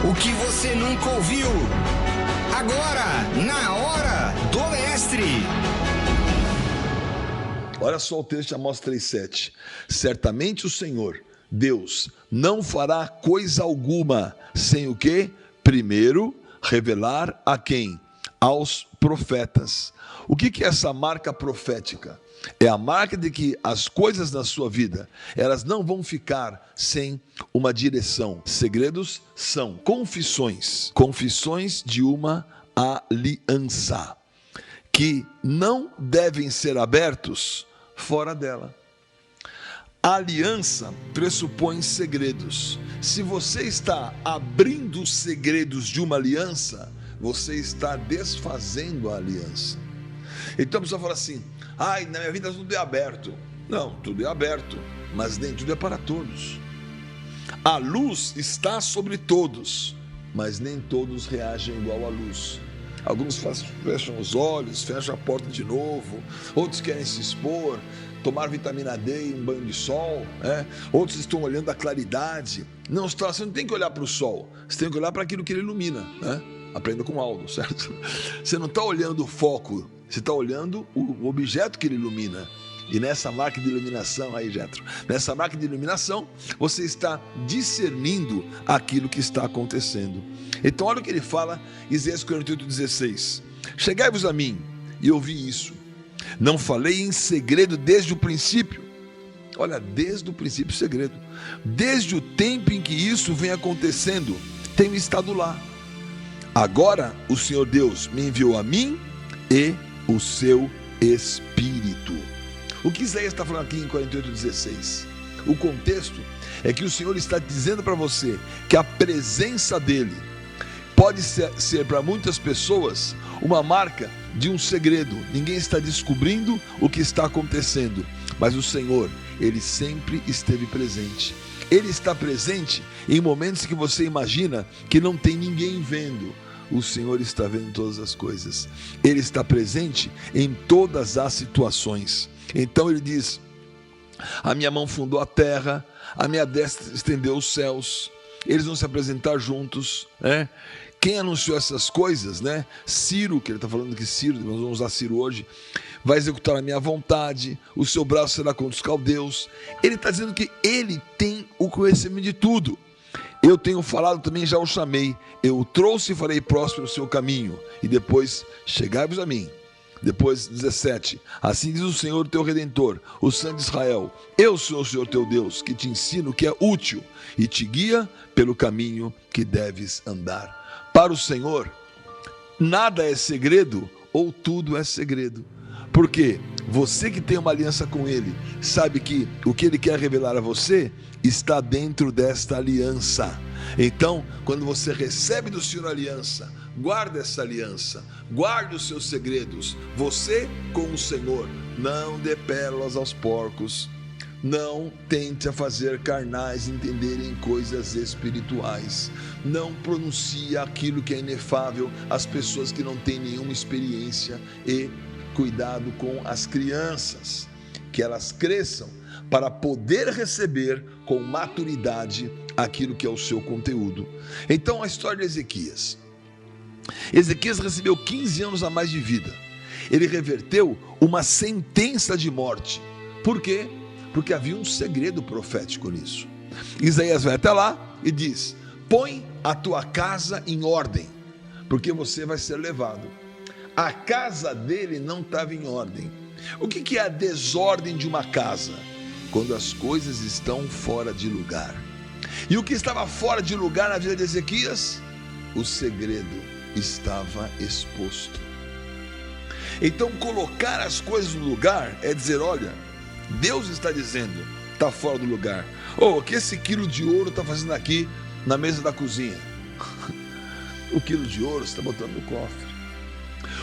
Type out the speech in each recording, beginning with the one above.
o que você nunca ouviu. Agora, na hora do mestre. Olha só o texto de Amós 3,7. Certamente o Senhor, Deus, não fará coisa alguma sem o que? Primeiro, revelar a quem? Aos profetas. O que é essa marca profética? É a marca de que as coisas na sua vida, elas não vão ficar sem uma direção. Segredos são confissões, confissões de uma aliança, que não devem ser abertos fora dela. A aliança pressupõe segredos. Se você está abrindo os segredos de uma aliança, você está desfazendo a aliança. Então a pessoa fala assim: ai, na minha vida tudo é aberto. Não, tudo é aberto, mas nem tudo é para todos. A luz está sobre todos, mas nem todos reagem igual à luz. Alguns fecham os olhos, fecham a porta de novo, outros querem se expor, tomar vitamina D e um banho de sol, outros estão olhando a claridade. Não, você não tem que olhar para o sol, você tem que olhar para aquilo que ele ilumina, Aprenda com Aldo, certo? Você não está olhando o foco, você está olhando o objeto que ele ilumina. E nessa marca de iluminação, aí, Jetro, nessa marca de iluminação, você está discernindo aquilo que está acontecendo. Então, olha o que ele fala, Isaías 48,16. Chegai-vos a mim e ouvi isso. Não falei em segredo desde o princípio. Olha, desde o princípio, segredo. Desde o tempo em que isso vem acontecendo, tenho estado lá. Agora, o Senhor Deus me enviou a mim e o seu Espírito. O que Isaías está falando aqui em 48,16? O contexto é que o Senhor está dizendo para você que a presença dele pode ser para muitas pessoas uma marca de um segredo. Ninguém está descobrindo o que está acontecendo, mas o Senhor, ele sempre esteve presente. Ele está presente em momentos que você imagina que não tem ninguém vendo. O Senhor está vendo todas as coisas. Ele está presente em todas as situações. Então ele diz: a minha mão fundou a terra, a minha destra estendeu os céus. Eles vão se apresentar juntos, Quem anunciou essas coisas, Ciro, que ele está falando que Ciro, nós vamos usar Ciro hoje, vai executar a minha vontade, o seu braço será contra os caldeus. Ele está dizendo que ele tem o conhecimento de tudo. Eu tenho falado também, já o chamei, eu o trouxe e farei próspero o seu caminho. E depois, chegai-vos a mim. Depois, 17, assim diz o Senhor teu Redentor, o Santo de Israel: eu sou o Senhor teu Deus, que te ensino o que é útil e te guia pelo caminho que deves andar. Para o Senhor, nada é segredo ou tudo é segredo. Porque você que tem uma aliança com Ele, sabe que o que Ele quer revelar a você está dentro desta aliança. Então, quando você recebe do Senhor a aliança, guarda essa aliança, guarde os seus segredos. Você com o Senhor, não dê pérolas aos porcos, não tente a fazer carnais entenderem coisas espirituais, não pronuncie aquilo que é inefável às pessoas que não têm nenhuma experiência. E cuidado com as crianças, que elas cresçam para poder receber com maturidade aquilo que é o seu conteúdo. Então, a história de Ezequias. Ezequias recebeu 15 anos a mais de vida. Ele reverteu uma sentença de morte. Por quê? Porque havia um segredo profético nisso. Isaías vai até lá e diz: põe a tua casa em ordem, porque você vai ser levado. A casa dele não estava em ordem. O que é a desordem de uma casa? Quando as coisas estão fora de lugar. E o que estava fora de lugar na vida de Ezequias? O segredo estava exposto. Então, colocar as coisas no lugar é dizer: olha, Deus está dizendo, está fora do lugar. O que esse quilo de ouro está fazendo aqui na mesa da cozinha? O quilo de ouro você está botando no cofre.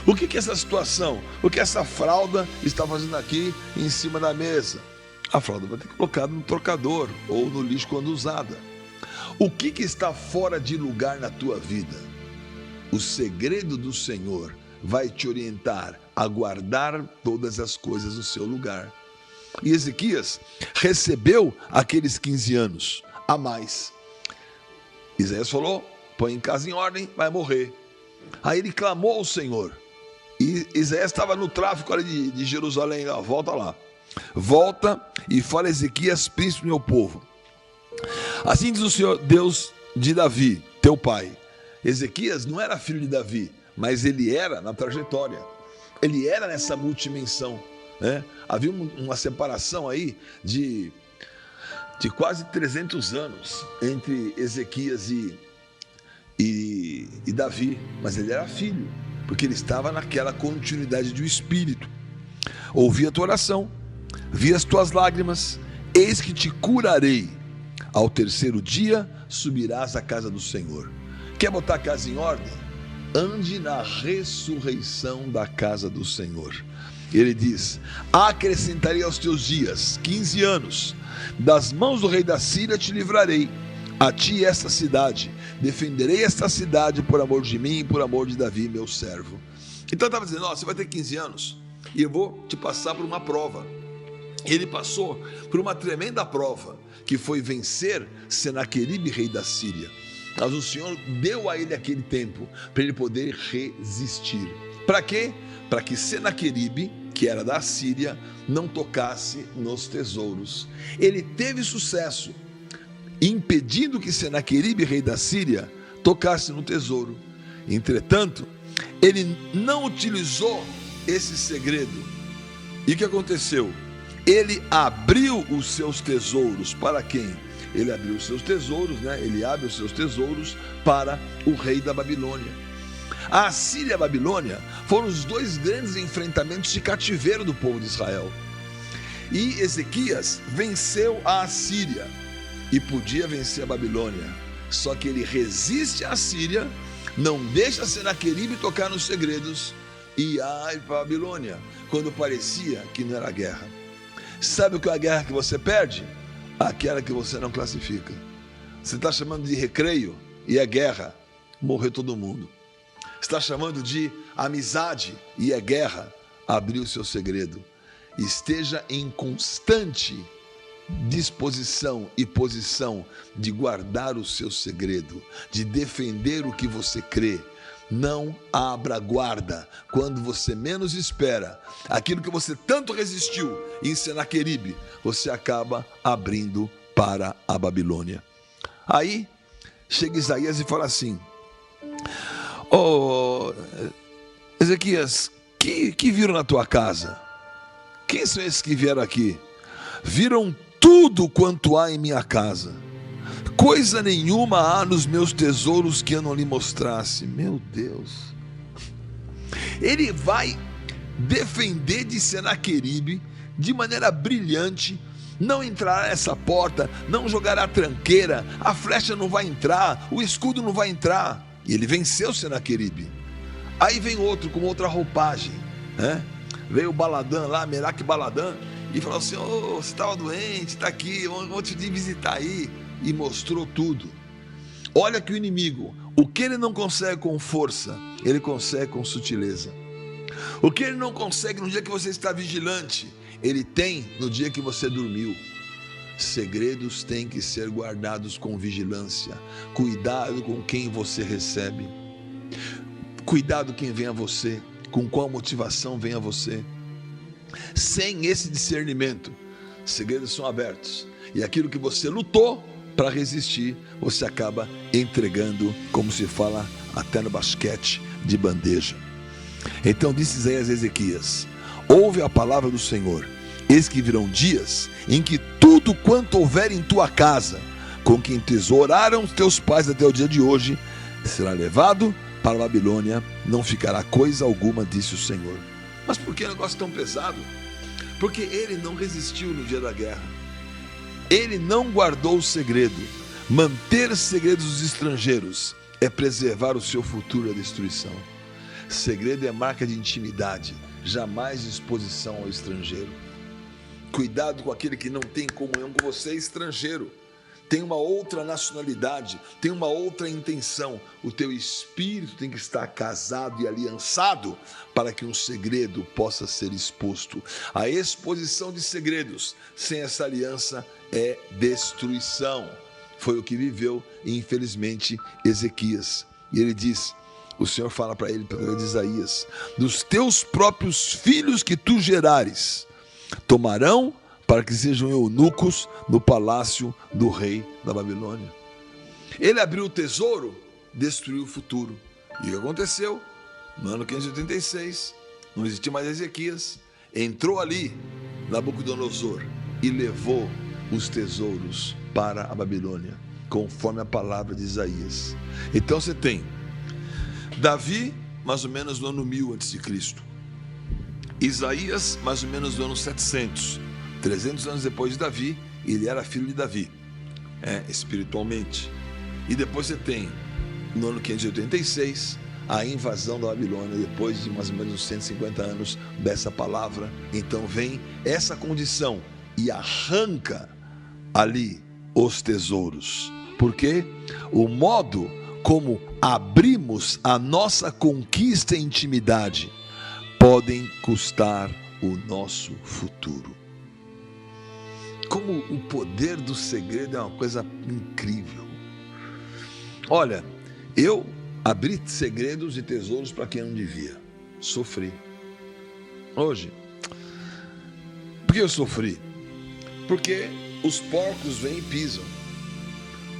O que essa situação, o que essa fralda está fazendo aqui em cima da mesa? A fralda vai ter que colocar no trocador ou no lixo quando usada. O que está fora de lugar na tua vida? O segredo do Senhor vai te orientar a guardar todas as coisas no seu lugar. E Ezequias recebeu aqueles 15 anos a mais. Isaías falou: põe em casa em ordem, vai morrer. Aí ele clamou ao Senhor. E Isaías estava no tráfico ali de Jerusalém, volta lá. Volta e fala a Ezequias, príncipe do meu povo. Assim diz o Senhor, Deus de Davi, teu pai. Ezequias não era filho de Davi, mas ele era na trajetória. Ele era nessa multimensão, né? Havia uma separação aí de quase 300 anos entre Ezequias e Davi, mas ele era filho, porque ele estava naquela continuidade do Espírito. Ouvi a tua oração, vi as tuas lágrimas, eis que te curarei. Ao terceiro dia subirás à casa do Senhor. Quer botar a casa em ordem? Ande na ressurreição da casa do Senhor. Ele diz: acrescentarei aos teus dias 15 anos, das mãos do rei da Síria te livrarei, a ti esta cidade, defenderei esta cidade por amor de mim e por amor de Davi meu servo. Então estava dizendo, você vai ter 15 anos e eu vou te passar por uma prova. Ele passou por uma tremenda prova, que foi vencer Senaqueribe, rei da Síria. Mas o Senhor deu a ele aquele tempo para ele poder resistir. Para quê? Para que Senaqueribe, que era da Síria, não tocasse nos tesouros. Ele teve sucesso, impedindo que Senaqueribe, rei da Síria, tocasse no tesouro. Entretanto, ele não utilizou esse segredo. E o que aconteceu? Ele abriu os seus tesouros para quem? Ele abriu os seus tesouros, né? Ele abre os seus tesouros para o rei da Babilônia. A Síria e a Babilônia foram os dois grandes enfrentamentos de cativeiro do povo de Israel. E Ezequias venceu a Assíria e podia vencer a Babilônia. Só que ele resiste à Síria, não deixa Senaqueribe tocar nos segredos e vai para a Babilônia, quando parecia que não era guerra. Sabe o que é a guerra que você perde? Aquela que você não classifica. Você está chamando de recreio e é guerra, morreu todo mundo. Está chamando de amizade e é guerra, abrir o seu segredo. Esteja em constante disposição e posição de guardar o seu segredo, de defender o que você crê. Não abra guarda quando você menos espera. Aquilo que você tanto resistiu em Senaqueribe, você acaba abrindo para a Babilônia. Aí chega Isaías e fala assim: Ezequias, que viram na tua casa? Quem são esses que vieram aqui? Viram tudo quanto há em minha casa. Coisa nenhuma há nos meus tesouros que eu não lhe mostrasse. Meu Deus. Ele vai defender de Senaqueribe de maneira brilhante. Não entrará nessa porta, não jogará a tranqueira, a flecha não vai entrar, o escudo não vai entrar. E ele venceu Senaqueribe. Aí vem outro com outra roupagem, né? Veio o Baladã lá, Meroque Baladã, e falou assim: você estava doente, está aqui, vou te visitar aí. E mostrou tudo. Olha que o inimigo, o que ele não consegue com força, ele consegue com sutileza. O que ele não consegue no dia que você está vigilante, ele tem no dia que você dormiu. Segredos têm que ser guardados com vigilância. Cuidado com quem você recebe. Cuidado quem vem a você, com qual motivação vem a você. Sem esse discernimento, segredos são abertos. E aquilo que você lutou para resistir, você acaba entregando, como se fala até no basquete, de bandeja. Então disse Isaías a Ezequias: ouve a palavra do Senhor, eis que virão dias em que tudo quanto houver em tua casa, com quem tesouraram os teus pais até o dia de hoje, será levado para a Babilônia, não ficará coisa alguma, disse o Senhor. Mas por que um negócio tão pesado? Porque ele não resistiu no dia da guerra. Ele não guardou o segredo. Manter segredos dos estrangeiros é preservar o seu futuro da destruição. Segredo é marca de intimidade, jamais de exposição ao estrangeiro. Cuidado com aquele que não tem comunhão com você, estrangeiro. Tem uma outra nacionalidade, tem uma outra intenção. O teu espírito tem que estar casado e aliançado para que um segredo possa ser exposto. A exposição de segredos sem essa aliança é destruição. Foi o que viveu, infelizmente, Ezequias. E ele diz, o Senhor fala para ele, pelo de Isaías: dos teus próprios filhos que tu gerares, tomarão para que sejam eunucos no palácio do rei da Babilônia. Ele abriu o tesouro, destruiu o futuro. E o que aconteceu? No ano 586, não existia mais Ezequias, entrou ali Nabucodonosor e levou os tesouros para a Babilônia, conforme a palavra de Isaías. Então você tem Davi, mais ou menos no ano 1000 a.C., Isaías, mais ou menos no ano 700, 300 anos depois de Davi. Ele era filho de Davi, espiritualmente. E depois você tem, no ano 586, a invasão da Babilônia, depois de mais ou menos 150 anos dessa palavra. Então vem essa condição e arranca ali os tesouros. Porque o modo como abrimos a nossa conquista e intimidade podem custar o nosso futuro. Como o poder do segredo é uma coisa incrível. Olha, eu abri segredos e tesouros para quem não devia. Sofri. Hoje, por que eu sofri? Porque os porcos vêm e pisam.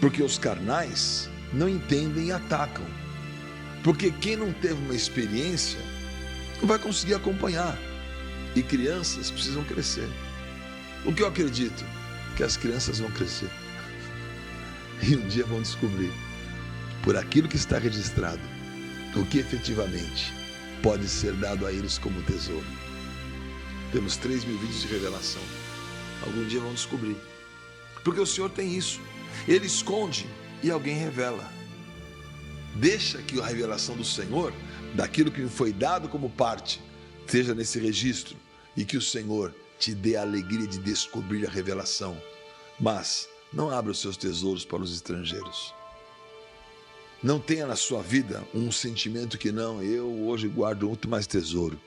Porque os carnais não entendem e atacam. Porque quem não teve uma experiência não vai conseguir acompanhar. E crianças precisam crescer. O que eu acredito? Que as crianças vão crescer. E um dia vão descobrir, por aquilo que está registrado, o que efetivamente pode ser dado a eles como tesouro. Temos 3.000 vídeos de revelação. Algum dia vão descobrir. Porque o Senhor tem isso. Ele esconde e alguém revela. Deixa que a revelação do Senhor, daquilo que foi dado como parte, seja nesse registro, e que o Senhor te dê a alegria de descobrir a revelação. Mas não abra os seus tesouros para os estrangeiros. Não tenha na sua vida um sentimento que não, eu hoje guardo muito mais tesouro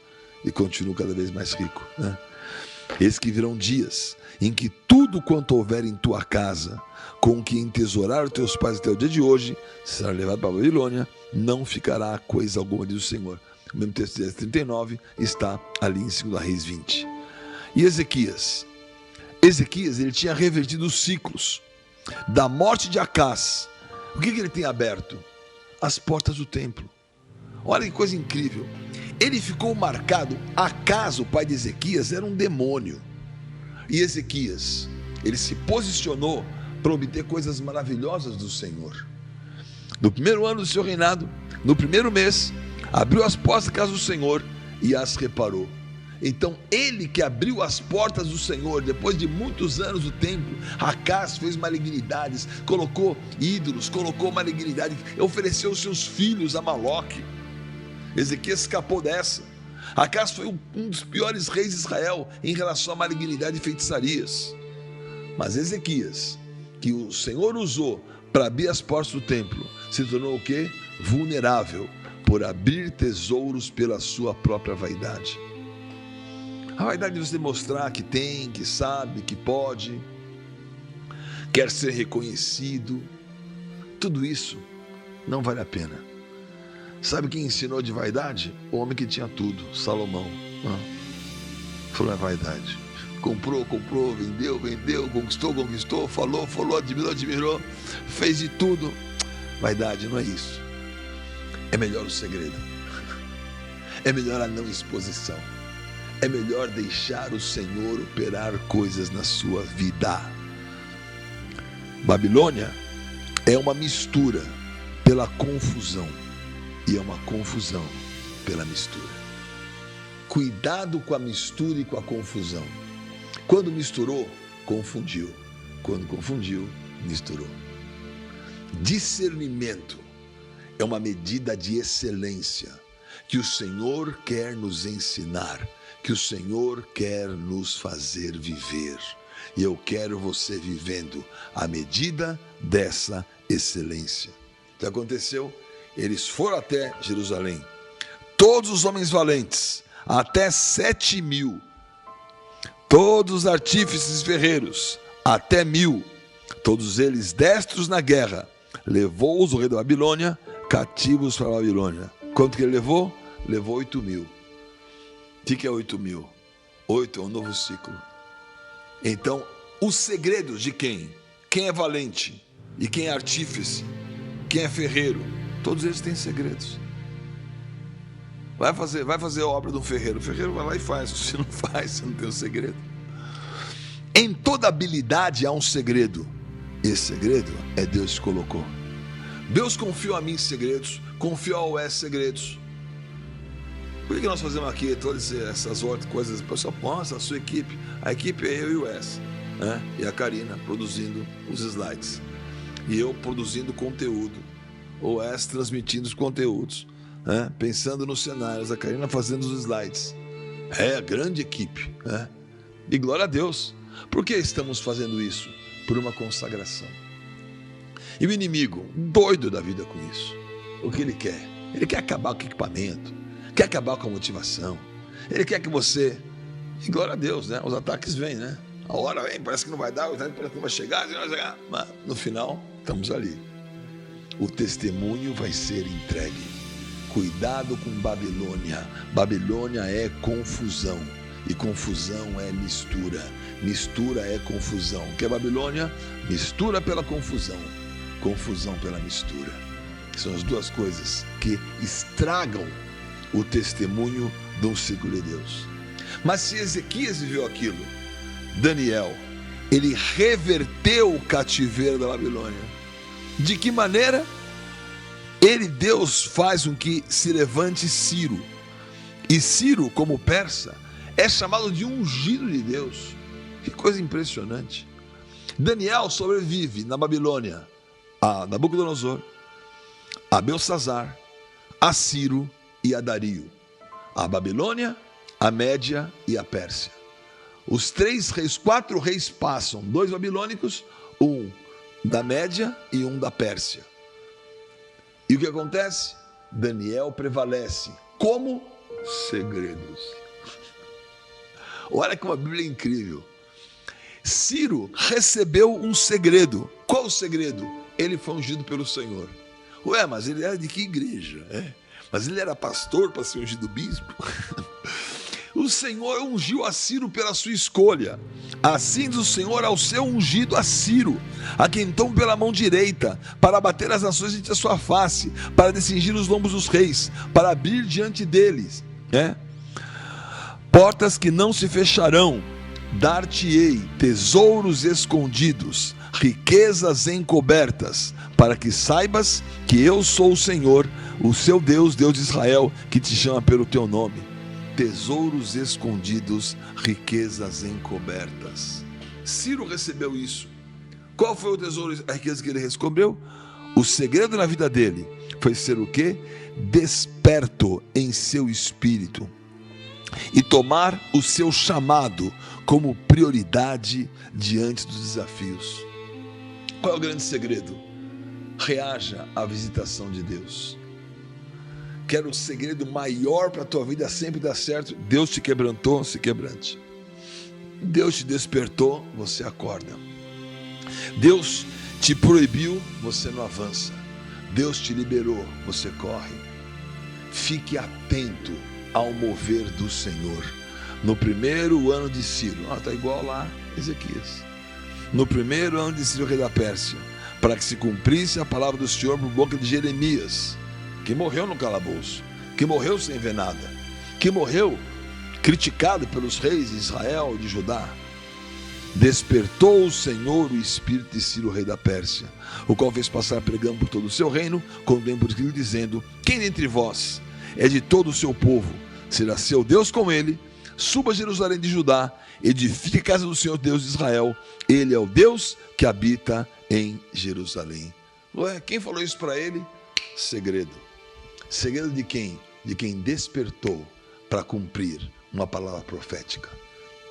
e continuo cada vez mais rico, né? Eis que virão dias em que tudo quanto houver em tua casa, com que entesourar os teus pais até o dia de hoje, será levado para a Babilônia, não ficará coisa alguma, diz o Senhor. O mesmo texto de 39 está ali em 2 Reis 20. E Ezequias, ele tinha revertido os ciclos da morte de Acás. O que ele tem aberto? As portas do templo. Olha que coisa incrível. Ele ficou marcado. Acás, o pai de Ezequias, era um demônio. E Ezequias, ele se posicionou para obter coisas maravilhosas do Senhor. No primeiro ano do seu reinado, no primeiro mês, abriu as portas da casa do Senhor e as reparou. Então ele que abriu as portas do Senhor, depois de muitos anos do templo, Acás fez malignidades, colocou ídolos, colocou malignidade, ofereceu seus filhos a Moloque. Ezequias escapou dessa. Acás foi um dos piores reis de Israel em relação à malignidade e feitiçarias. Mas Ezequias, que o Senhor usou para abrir as portas do templo, se tornou o quê? Vulnerável, por abrir tesouros pela sua própria vaidade. A vaidade de você mostrar que tem, que sabe, que pode, quer ser reconhecido, tudo isso não vale a pena. Sabe quem ensinou de vaidade? O homem que tinha tudo, Salomão. Falou, é vaidade. Comprou, vendeu, conquistou, falou, admirou, fez de tudo. Vaidade não é isso. É melhor o segredo. É melhor a não exposição. É melhor deixar o Senhor operar coisas na sua vida. Babilônia é uma mistura pela confusão e é uma confusão pela mistura. Cuidado com a mistura e com a confusão. Quando misturou, confundiu. Quando confundiu, misturou. Discernimento é uma medida de excelência que o Senhor quer nos ensinar, que o Senhor quer nos fazer viver. E eu quero você vivendo à medida dessa excelência. O que aconteceu? Eles foram até Jerusalém. Todos os homens valentes, até 7.000. Todos os artífices ferreiros, até 1.000. todos eles destros na guerra, levou-os o rei da Babilônia, cativos para a Babilônia. Quanto que ele levou? Levou 8.000. O que é 8.000? 8 é um novo ciclo. Então, os segredos de quem? Quem é valente? E quem é artífice? Quem é ferreiro? Todos eles têm segredos. Vai fazer a obra de um ferreiro. O ferreiro vai lá e faz. Se não faz, você não tem um segredo. Em toda habilidade há um segredo. Esse segredo é Deus que colocou. Deus confiou a mim segredos, confiou ao Wes segredos. Por que nós fazemos aqui todas essas outras coisas? Pessoal, nossa, a sua equipe. A equipe é eu e o Wes, né? E a Karina produzindo os slides. E eu produzindo conteúdo. O Wes transmitindo os conteúdos, né? Pensando nos cenários. A Karina fazendo os slides. É a grande equipe, né? E glória a Deus. Por que estamos fazendo isso? Por uma consagração. E o inimigo, doido da vida com isso. O que ele quer? Ele quer acabar com o equipamento. Quer acabar com a motivação. Ele quer que você... E glória a Deus, né? Os ataques vêm, né? A hora vem, parece que não vai dar, parece que não vai chegar, mas no final, estamos ali. O testemunho vai ser entregue. Cuidado com Babilônia. Babilônia é confusão. E confusão é mistura. Mistura é confusão. O que é Babilônia? Mistura pela confusão. Confusão pela mistura. São as duas coisas que estragam o testemunho de um ciclo de Deus. Mas se Ezequias viveu aquilo, Daniel, ele reverteu o cativeiro da Babilônia. De que maneira? Deus faz com que se levante Ciro. E Ciro, como persa, é chamado de ungido de Deus. Que coisa impressionante. Daniel sobrevive na Babilônia a Nabucodonosor, a Belsazar, a Ciro e a Dario. A Babilônia, a Média e a Pérsia. Os 4 reis passam, 2 babilônicos, um da Média e um da Pérsia. E o que acontece? Daniel prevalece. Como? Segredos. Olha como a Bíblia é incrível. Ciro recebeu um segredo. Qual o segredo? Ele foi ungido pelo Senhor. Ué, mas ele era de que igreja? Mas ele era pastor para ser ungido bispo? O Senhor ungiu a Ciro pela sua escolha. Assim diz o Senhor ao seu ungido a Ciro, a quem toma pela mão direita, para abater as nações diante da sua face, para descingir os lombos dos reis, para abrir diante deles, portas que não se fecharão. Dar-te-ei tesouros escondidos, riquezas encobertas, para que saibas que eu sou o Senhor, o seu Deus, Deus de Israel, que te chama pelo teu nome. Tesouros escondidos, riquezas encobertas. Ciro recebeu isso. Qual foi o tesouro, a riqueza que ele recebeu? O segredo na vida dele foi ser o quê? Desperto em seu espírito e tomar o seu chamado como prioridade diante dos desafios. Qual é o grande segredo? Reaja à visitação de Deus. Quero o segredo maior para a tua vida sempre dar certo. Deus te quebrantou, se quebrante. Deus te despertou, você acorda. Deus te proibiu, você não avança. Deus te liberou, você corre. Fique atento ao mover do Senhor. No primeiro ano de Ciro, está igual lá Ezequias. No primeiro ano de Ciro, rei da Pérsia, para que se cumprisse a palavra do Senhor por boca de Jeremias, que morreu no calabouço, que morreu sem ver nada, que morreu criticado pelos reis de Israel e de Judá. Despertou o Senhor o espírito de Ciro, rei da Pérsia, o qual fez passar pregando por todo o seu reino, quando vem por escrito dizendo: quem dentre vós é de todo o seu povo, será seu Deus com ele, suba a Jerusalém de Judá, edifique a casa do Senhor Deus de Israel, ele é o Deus que habita em Jerusalém. Ué, quem falou isso para ele? Segredo. Segredo de quem? De quem despertou para cumprir uma palavra profética.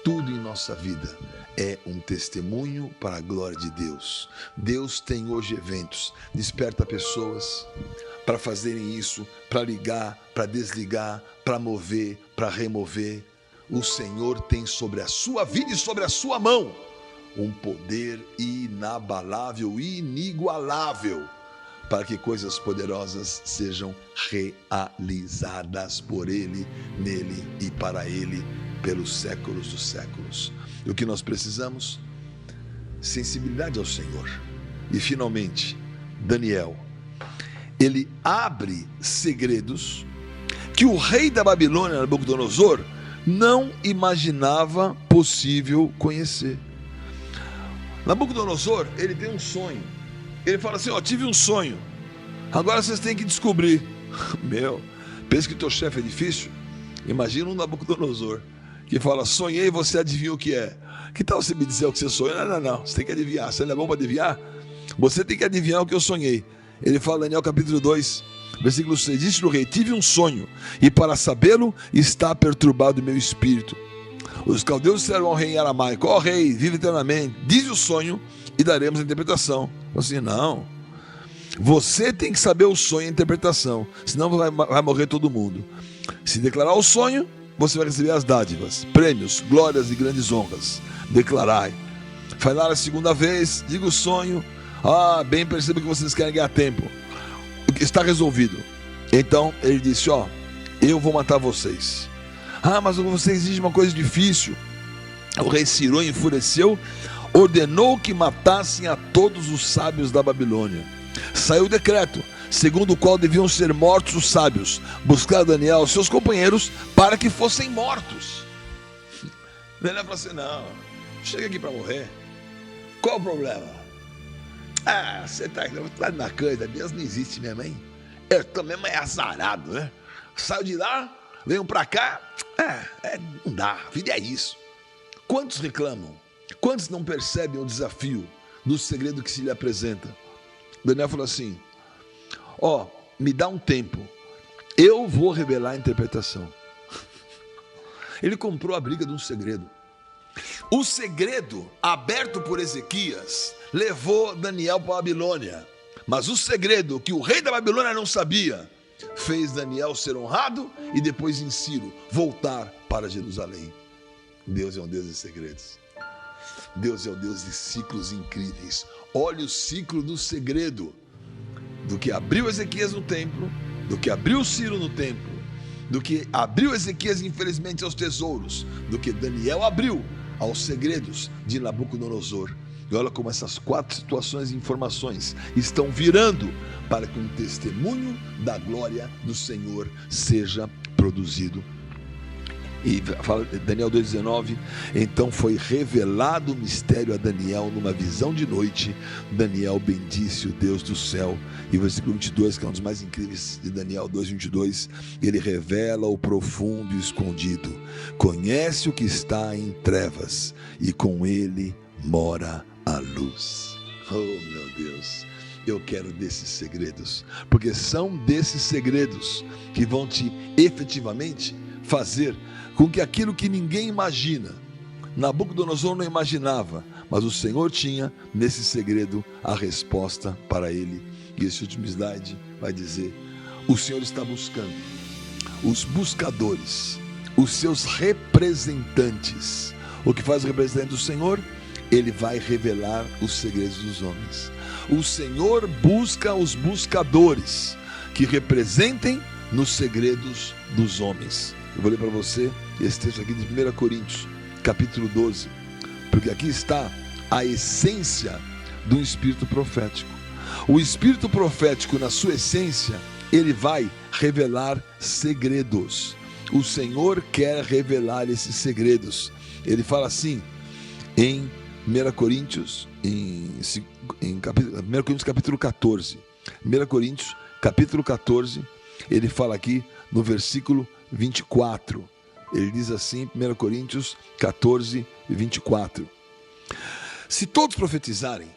Tudo em nossa vida é um testemunho para a glória de Deus. Deus tem hoje eventos, desperta pessoas para fazerem isso, para ligar, para desligar, para mover, para remover. O Senhor tem sobre a sua vida e sobre a sua mão um poder inabalável, inigualável, para que coisas poderosas sejam realizadas por Ele, nele e para Ele, pelos séculos dos séculos. E o que nós precisamos? Sensibilidade ao Senhor. E finalmente, Daniel, ele abre segredos que o rei da Babilônia, Nabucodonosor, não imaginava possível conhecer. Nabucodonosor, ele tem um sonho. Ele fala assim, tive um sonho, agora vocês têm que descobrir. Pensa que o teu chefe é difícil? Imagina um Nabucodonosor que fala, sonhei e você adivinha o que é. Que tal você me dizer o que você sonhou? Não, você tem que adivinhar. Você não é bom para adivinhar? Você tem que adivinhar o que eu sonhei. Ele fala, Daniel capítulo 2, versículo 6, disse o rei, tive um sonho, e para sabê-lo está perturbado o meu espírito. Os caldeus disseram ao rei em aramaico, ó rei, vive eternamente, diz o sonho e daremos a interpretação. Assim, não, você tem que saber o sonho e a interpretação, senão vai morrer todo mundo. Se declarar o sonho, você vai receber as dádivas, prêmios, glórias e grandes honras. Declarai. Falar a segunda vez, diga o sonho. Bem, perceba que vocês querem ganhar tempo. Está resolvido. Então ele disse, eu vou matar vocês. Mas você exige uma coisa difícil. O rei se irou e enfureceu, ordenou que matassem a todos os sábios da Babilônia. Saiu o decreto, segundo o qual deviam ser mortos os sábios. Buscar Daniel e seus companheiros para que fossem mortos. Daniel falou assim, não, chega aqui para morrer. Qual o problema? Você tá na coisa, Deus não existe mesmo, hein? Eu tô mesmo azarado, né? Saiu de lá, venham pra cá, não dá, a vida é isso. Quantos reclamam? Quantos não percebem o desafio do segredo que se lhe apresenta? Daniel falou assim, me dá um tempo, eu vou revelar a interpretação. Ele comprou a briga de um segredo. O segredo aberto por Ezequias levou Daniel para a Babilônia, mas o segredo que o rei da Babilônia não sabia fez Daniel ser honrado e depois em Ciro voltar para Jerusalém. Deus é um Deus de segredos. Deus é um Deus de ciclos incríveis. Olha o ciclo do segredo, do que abriu Ezequias no templo, do que abriu Ciro no templo, do que abriu Ezequias infelizmente aos tesouros, do que Daniel abriu aos segredos de Nabucodonosor. E olha como essas 4 situações e informações estão virando para que um testemunho da glória do Senhor seja produzido. E fala Daniel 2,19, então foi revelado o mistério a Daniel numa visão de noite. Daniel bendisse o Deus do céu. E o versículo 22, que é um dos mais incríveis de Daniel 2,22, ele revela o profundo e escondido, conhece o que está em trevas e com ele mora a luz. Oh meu Deus, eu quero desses segredos, porque são desses segredos que vão te efetivamente fazer com que aquilo que ninguém imagina, Nabucodonosor não imaginava, mas o Senhor tinha nesse segredo a resposta para ele. E esse último slide vai dizer, o Senhor está buscando os buscadores, os seus representantes. O que faz o representante do Senhor? Ele vai revelar os segredos dos homens. O Senhor busca os buscadores que representem nos segredos dos homens. Eu vou ler para você esse texto aqui de 1 Coríntios, capítulo 12, porque aqui está a essência do espírito profético. O espírito profético, na sua essência, ele vai revelar segredos. O Senhor quer revelar esses segredos. Ele fala assim em 1 Coríntios, capítulo 14. 1 Coríntios, capítulo 14, ele fala aqui no versículo 24. Ele diz assim, 1 Coríntios 14, 24. Se todos profetizarem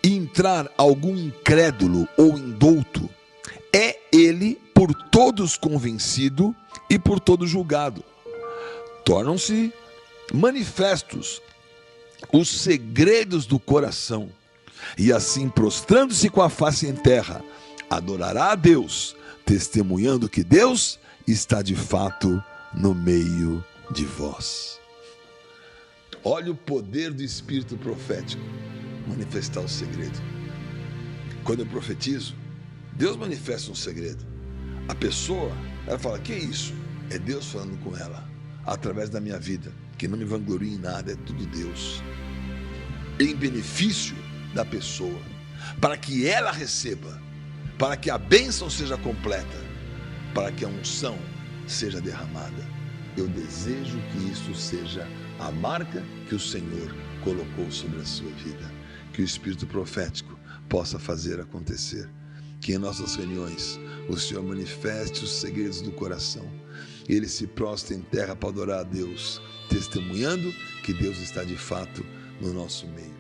e entrar algum incrédulo ou indouto, é ele por todos convencido e por todos julgado. Tornam-se manifestos os segredos do coração, e assim, prostrando-se com a face em terra, adorará a Deus, testemunhando que Deus está de fato no meio de vós. Olha o poder do espírito profético manifestar o segredo. Quando eu profetizo, Deus manifesta um segredo. A pessoa, ela fala: que é isso? É Deus falando com ela, através da minha vida, que não me vanglorie em nada, é tudo Deus, em benefício da pessoa, para que ela receba, para que a bênção seja completa, para que a unção seja derramada. Eu desejo que isso seja a marca que o Senhor colocou sobre a sua vida, que o espírito profético possa fazer acontecer, que em nossas reuniões o Senhor manifeste os segredos do coração, ele se prostre em terra para adorar a Deus, testemunhando que Deus está de fato no nosso meio.